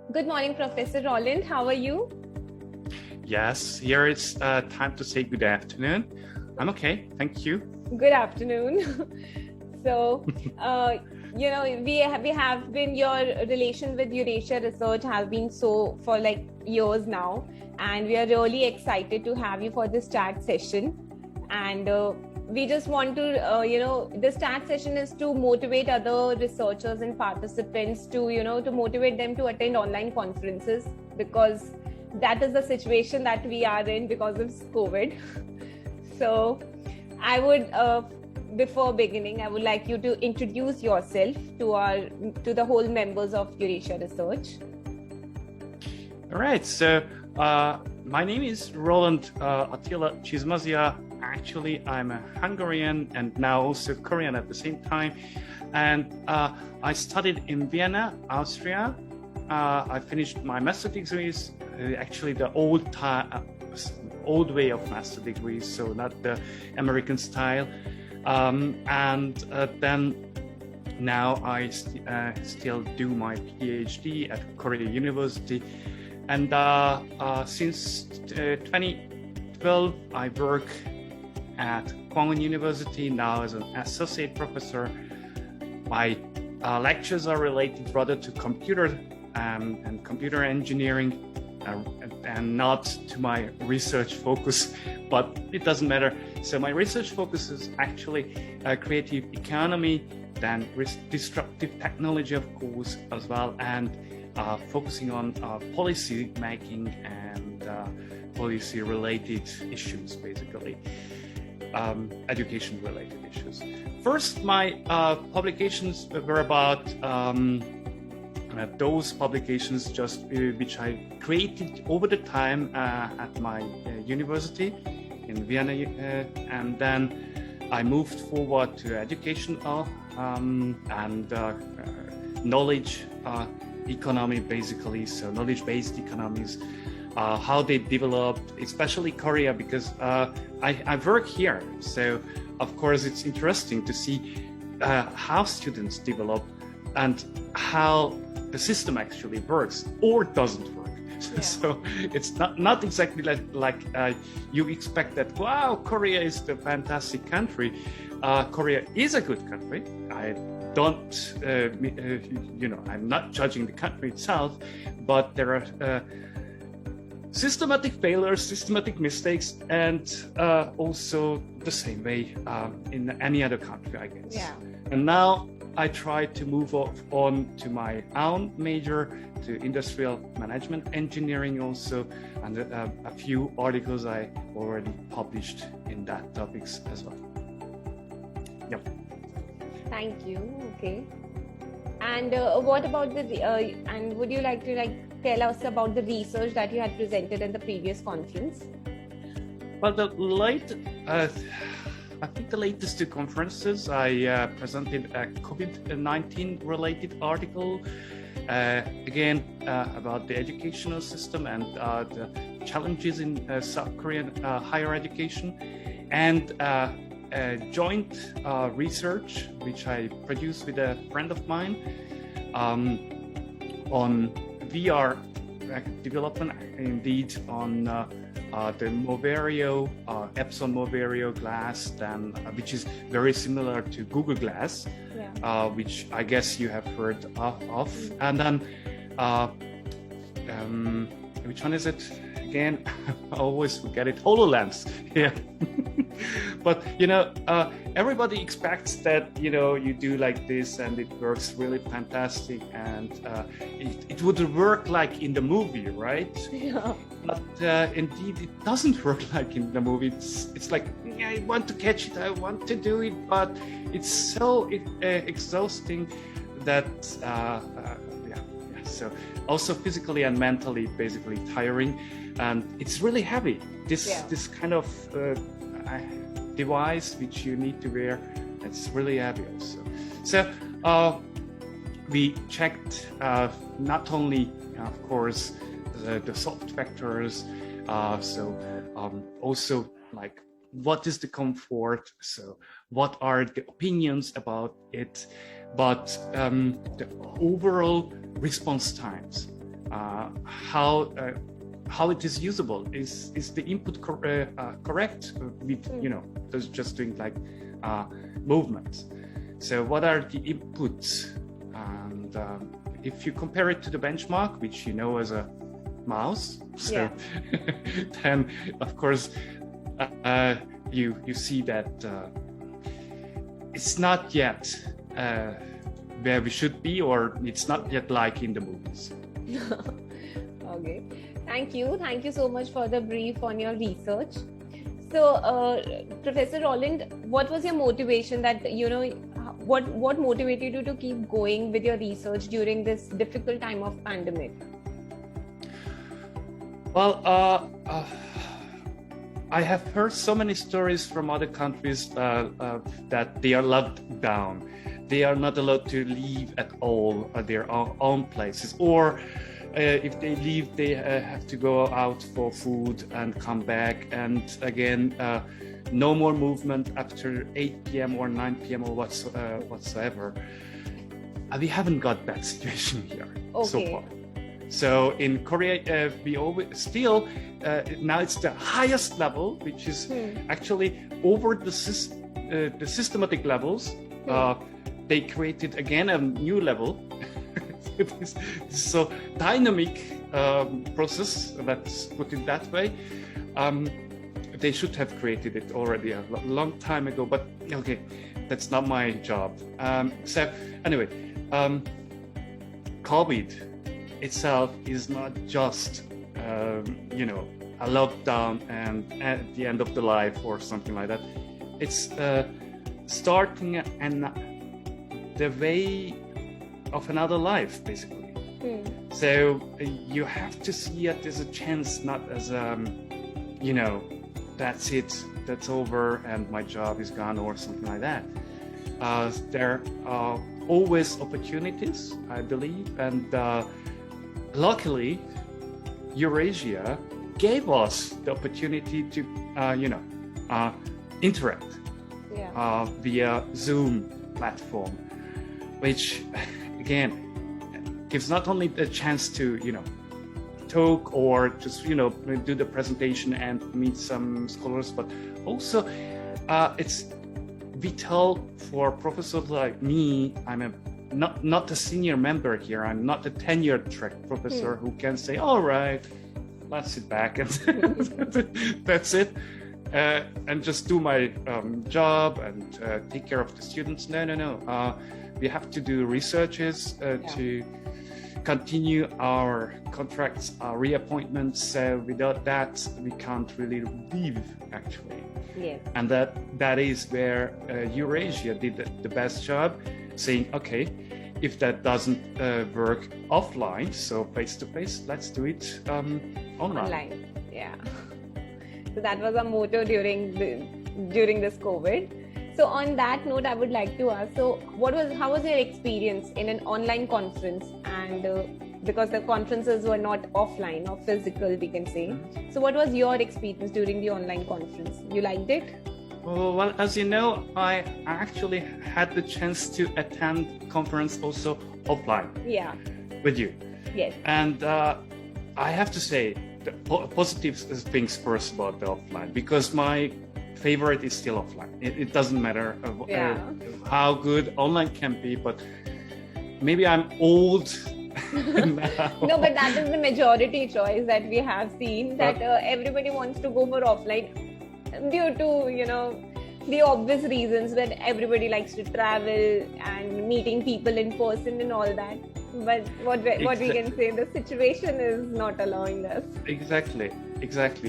Good morning, Professor Roland. How are you? Yes, here it's time to say good afternoon. I'm okay, thank you. Good afternoon. So, we have been, your relation with Eurasia Research has been so for like years now, and we are really excited to have you for this chat session. And we just want to, this chat session is to motivate other researchers and participants to motivate them to attend online conferences, because that is the situation that we are in because of COVID. So I would, before beginning, I would like you to introduce yourself to the whole members of Eurasia Research. All right, so my name is Roland Attila Csizmazia. Actually, I'm a Hungarian and now also Korean at the same time. And I studied in Vienna, Austria. I finished my master degrees, actually the old way of master degrees, so not the American style. Then now I still do my PhD at Korea University. And since 2012, I work at Kwangwon University now as an associate professor. My lectures are related rather to computer and computer engineering and not to my research focus, but it doesn't matter. So my research focus is actually creative economy, then disruptive technology, of course, as well, and focusing on policy making and policy related issues, basically. Education related issues. First, my publications were about those publications which I created over the time at my university in Vienna, and then I moved forward to educational and knowledge economy, basically, so knowledge-based economies, how they developed, especially Korea, because I work here, so of course it's interesting to see how students develop and how the system actually works or doesn't work. Yeah. So it's not exactly like you expect that, wow, Korea is the fantastic country. Korea is a good country. I don't, I'm not judging the country itself, but there are systematic failures, systematic mistakes, and also the same way in any other country, I guess. Yeah. And now I try to move on to my own major, to industrial management engineering also, and a few articles I already published in that topics as well. Yep. Thank you. Okay. And what about and would you like to tell us about the research that you had presented in the previous conference? Well, I think the latest two conferences I presented a COVID-19 related article, again about the educational system and the challenges in South Korean higher education, and joint research which I produced with a friend of mine on VR development, indeed on the Moverio, Epson Moverio glass, then, which is very similar to Google Glass, yeah. Which I guess you have heard of. And then, which one is it again? I always forget it. HoloLens, yeah. But everybody expects that you do like this and it works really fantastic, and it would work like in the movie, right? Yeah. But indeed, it doesn't work like in the movie. It's like, yeah, I want to catch it, I want to do it, but it's so exhausting that so also physically and mentally, basically tiring, and it's really heavy. This kind of device which you need to wear, it's really heavy also. So we checked not only, of course, the soft factors, also like what is the comfort, so what are the opinions about it, but the overall response times. how it is usable. Is the input correct with just doing like movements? So what are the inputs? And if you compare it to the benchmark, which you know as a mouse, so then of course you see that it's not yet where we should be, or it's not yet like in the movies. Okay, thank you so much for the brief on your research. So Professor Roland, what was your motivation that what motivated you to keep going with your research during this difficult time of pandemic? Well, I have heard so many stories from other countries that they are locked down. They are not allowed to leave at all their own places, or if they leave, they have to go out for food and come back. And again, no more movement after 8 p.m. or 9 p.m. or whatsoever. We haven't got that situation here so far. So in Korea, we always still now it's the highest level, which is actually over the systematic levels. They created again a new level. This so dynamic process, let's put it that way. They should have created it already a long time ago, but okay, that's not my job. So anyway, COVID itself is not just a lockdown and at the end of the life or something like that. It's starting the way of another life, basically. So you have to see it as a chance, not as that's it, that's over and my job is gone or something like that. There are always opportunities, I believe, and luckily Eurasia gave us the opportunity to interact via Zoom platform, which again gives not only the chance to talk or just do the presentation and meet some scholars, but also it's vital for professors like me. I'm not a senior member here. I'm not a tenured track professor who can say, all right, let's sit back and that's it, and just do my job and take care of the students. No. We have to do researches to continue our contracts, our reappointments. So without that, we can't really leave, actually. Yes. And that is where Eurasia did the best job, saying, okay, if that doesn't work offline, so face-to-face, let's do it online. Yeah. So that was our motto during this COVID. So on that note, I would like to ask, so how was your experience in an online conference? And because the conferences were not offline or physical, we can say. So what was your experience during the online conference? You liked it? Well, as you know, I actually had the chance to attend conference also offline. Yeah. With you. Yes. And I have to say the positive things first about the offline, because my favorite is still offline. It doesn't matter how good online can be, but maybe I'm old now. No, but that is the majority choice that we have seen, that everybody wants to go for offline due to the obvious reasons, that everybody likes to travel and meeting people in person and all that. But what we can say, the situation is not allowing us. Exactly.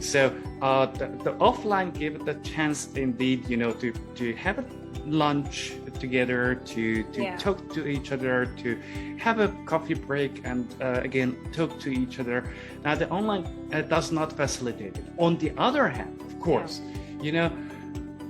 So the offline gave the chance indeed, to have a lunch together, to talk to each other, to have a coffee break, and again talk to each other. Now the online does not facilitate it. On the other hand, of course,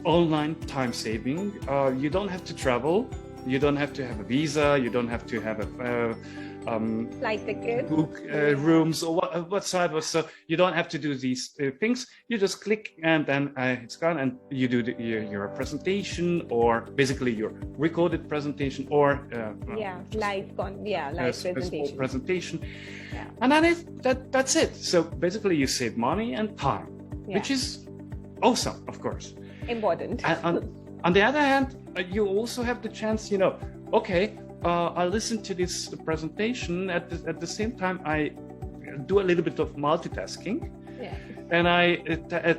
online time saving. You don't have to travel. You don't have to have a visa. You don't have to have flight ticket, book rooms or whatsoever. So you don't have to do these things. You just click and then it's gone, and you do your presentation, or basically your recorded presentation, or live presentation. Yeah. And then that's it. So basically you save money and time, which is awesome, of course. Important. And on the other hand, you also have the chance, okay, I listen to this presentation at the same time. I do a little bit of multitasking, and I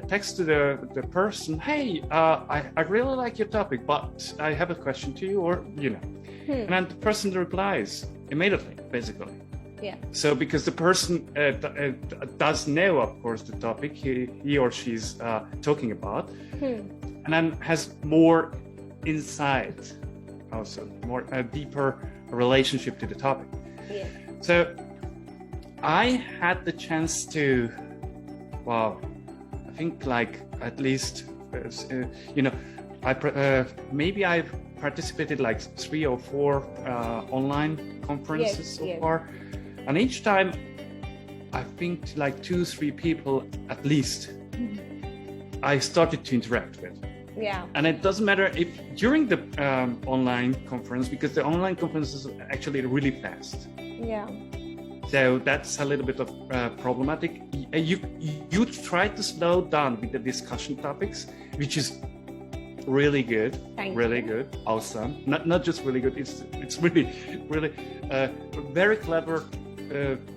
text to the person, hey, I really like your topic, but I have a question to you, or and then the person replies immediately, basically. Yeah. So because the person does know, of course, the topic he or she's talking about, and then has more insight, also a deeper relationship to the topic. Yeah. So I had the chance to, I think like at least, maybe I've participated like 3 or 4 online conferences so far. And each time, I think like 2-3 people at least, I started to interact with. Yeah. And it doesn't matter if during the online conference, because the online conference is actually really fast. Yeah. So that's a little bit of problematic. You try to slow down with the discussion topics, which is really good. Really good, awesome. Not just really good. It's really very clever.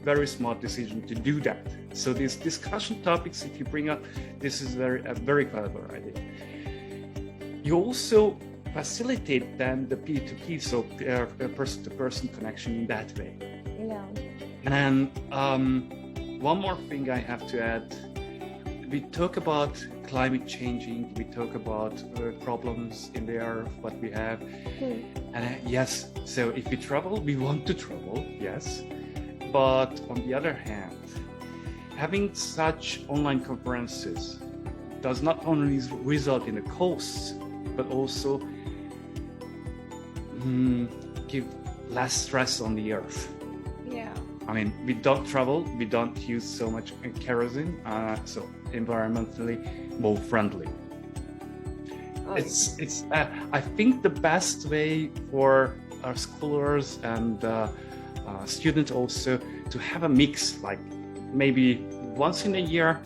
Very smart decision to do that. So these discussion topics, if you bring up, this is a very clever idea. You also facilitate then the P2P, so person-to-person connection in that way. Yeah. And one more thing I have to add. We talk about climate changing. We talk about problems in the earth, what we have. And yes, so if we travel, we want to travel, yes. But on the other hand, having such online conferences does not only result in the costs, but also give less stress on the earth. Yeah. I mean, we don't travel, we don't use so much kerosene, so environmentally more friendly. It's I think the best way for our scholars and students also to have a mix, like maybe once in a year,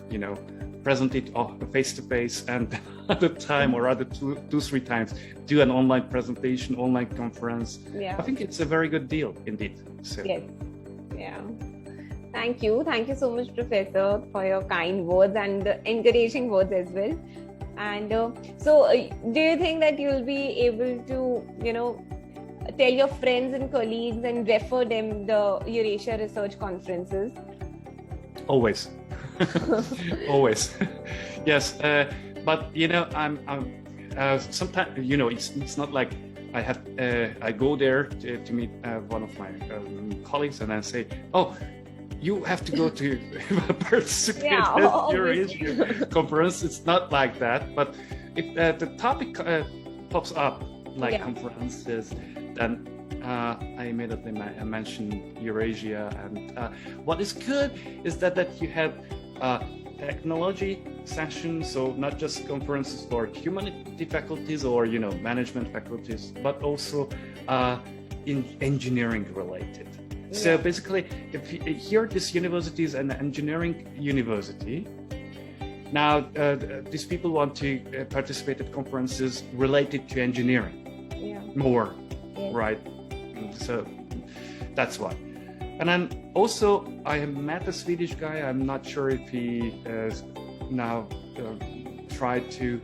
present it face to face, and other time or other 2-3 times do an online presentation, online conference. Yeah. I think it's a very good deal indeed. So. Yes. Yeah. Thank you so much, Professor, for your kind words and encouraging words as well. And do you think that you'll be able to, tell your friends and colleagues and refer them the Eurasia Research conferences? Always. Always. Yes. But I'm sometimes, it's not like I go there to meet one of my colleagues, and I say, oh, you have to go to participate at Eurasia conference. It's not like that. But if the topic pops up, like conferences, then I immediately mention Eurasia. And what is good is that you have technology sessions, so not just conferences for humanity faculties or management faculties, but also in engineering related. Yeah. So basically, here this university is an engineering university. Now these people want to participate at conferences related to engineering more, right? So that's why. And then also I have met a Swedish guy. I'm not sure if he now tried to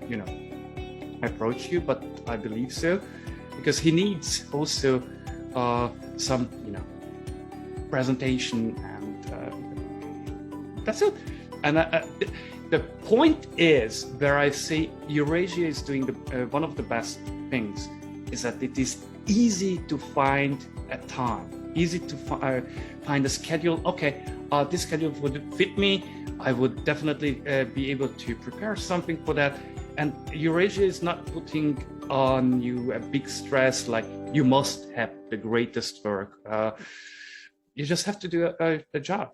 approach you, but I believe so, because he needs also some presentation, and that's it. And the point is, where I say Eurasia is doing one of the best things, is that it is easy to find a time, easy to find a schedule. Okay, this schedule would fit me. I would definitely be able to prepare something for that. And Eurasia is not putting on you a big stress, like you must have the greatest work. you just have to do a job.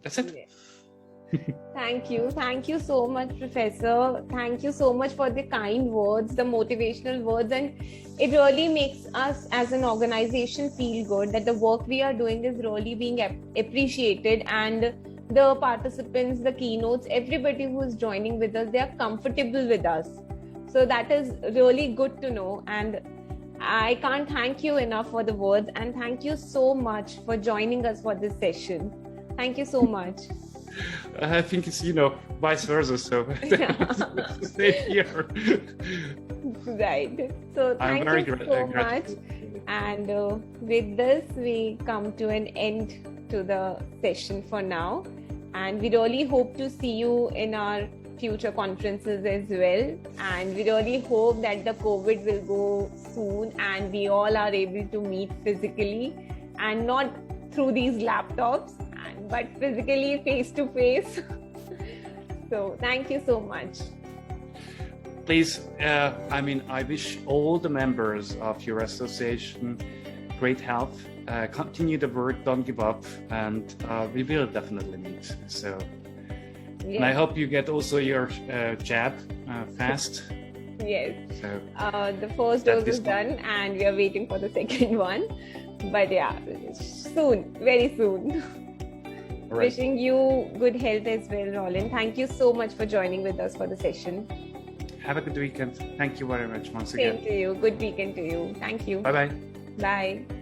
That's it. Yes. Thank you so much, Professor. Thank you so much for the kind words, the motivational words, and it really makes us as an organization feel good that the work we are doing is really being appreciated, and the participants, the keynotes, everybody who is joining with us, they are comfortable with us. So that is really good to know, and I can't thank you enough for the words, and thank you so much for joining us for this session. Thank you so much. I think it's, vice versa. So stay here. Right. So thank you so much. And with this, we come to an end to the session for now. And we really hope to see you in our future conferences as well. And we really hope that the COVID will go soon and we all are able to meet physically and not through these laptops, but physically face to face. So thank you so much. Please, I wish all the members of your association great health. Continue the work, don't give up, and we will definitely meet. So, yes. And I hope you get also your jab fast. Yes. So, the first dose is done, and we are waiting for the second one. But yeah, soon, very soon. Right. Wishing you good health as well, Roland. Thank you so much for joining with us for the session. Have a good weekend. Thank you very much once again. Same to you. Good weekend to you. Thank you. Bye-bye. Bye.